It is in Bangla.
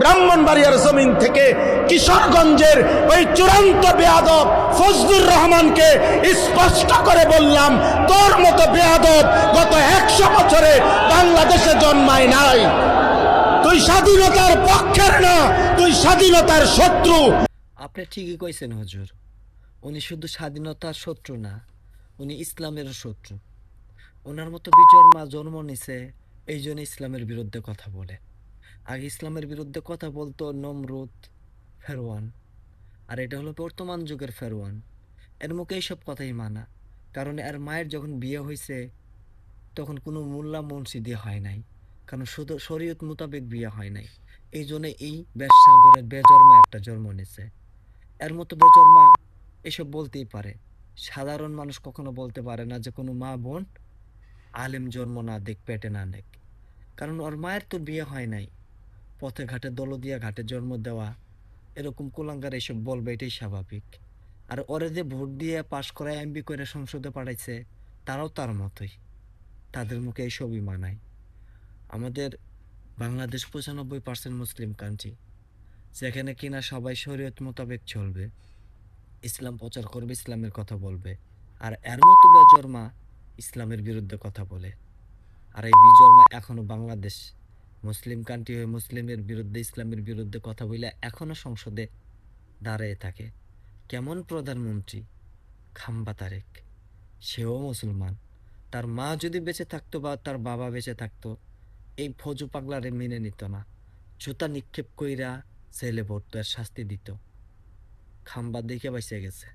ব্রাহ্মণবাড়িয়ার জমিন থেকে কিশোরগঞ্জের ওই চূড়ান্ত বেয়াদব ফজলুর রহমানকে স্পষ্ট করে বললাম, তোর মতো বেয়াদব গত 100 বছরে বাংলাদেশে জন্মায় নাই। তুই স্বাধীনতার পক্ষের না, তুই স্বাধীনতার শত্রু। আপনি ঠিকই কইছেন হুজুর, উনি শুধু স্বাধীনতার শত্রু না, উনি ইসলামেরও শত্রু। ওনার মতো বিচর্মা জন্ম নিছে, এই জন্য ইসলামের বিরুদ্ধে কথা বলে। আগে ইসলামের বিরুদ্ধে কথা বলতো নমরুদ, ফেরওয়ান, আর এটা হলো বর্তমান যুগের ফেরওয়ান। এর মুখে এইসব কথাই মানা, কারণ এর মায়ের যখন বিয়ে হয়েছে তখন কোনো মোল্লা মুন্সি দিয়ে হয় নাই, কারণ শুধু শরীয়ত মোতাবেক বিয়ে হয় নাই। এই জন্য এই ব্যবসাগরের বেজন্মা একটা জন্ম নিছে। এর মতো বেজন্মা এসব বলতেই পারে। সাধারণ মানুষ কখনো বলতে পারে না যে কোনো মা বোন আলেম জন্ম না দেখ, পেটে না দেখ, কারণ ওর মায়ের তো বিয়ে হয় নাই। পথে ঘাটে দলদিয়া ঘাটে জন্ম দেওয়া, এরকম কুলাঙ্গার এসব বলবে, এটাই স্বাভাবিক। আর ওরে যে ভোট দিয়ে পাশ করায় এমপি করে সংসদে পাঠাইছে, তারাও তার মতোই, তাদের মুখে এইসবই মানায়। আমাদের বাংলাদেশ 95% মুসলিম কান্ট্রি, যেখানে কিনা সবাই শরীয়ত মোতাবেক চলবে, ইসলাম প্রচার করবে, ইসলামের কথা বলবে। আর এর মতো বেজন্মা ইসলামের বিরুদ্ধে কথা বলে। আর এই বিজন্মা এখনো বাংলাদেশ মুসলিম কান্ট্রি হয়ে মুসলিমের বিরুদ্ধে, ইসলামের বিরুদ্ধে কথা বলে এখনো সংসদে দাঁড়িয়ে থাকে। কেমন প্রধানমন্ত্রী খাম্বা তারেক, সেও মুসলমান। তার মা যদি বেঁচে থাকতো বা তার বাবা বেঁচে থাকতো, এই ফজু পাগলারে মেনে নিত না, জুতা নিক্ষেপ কইরা ছেলে ভরতো, এর শাস্তি দিত। খাম্বা দেখে বাইসে গেছে।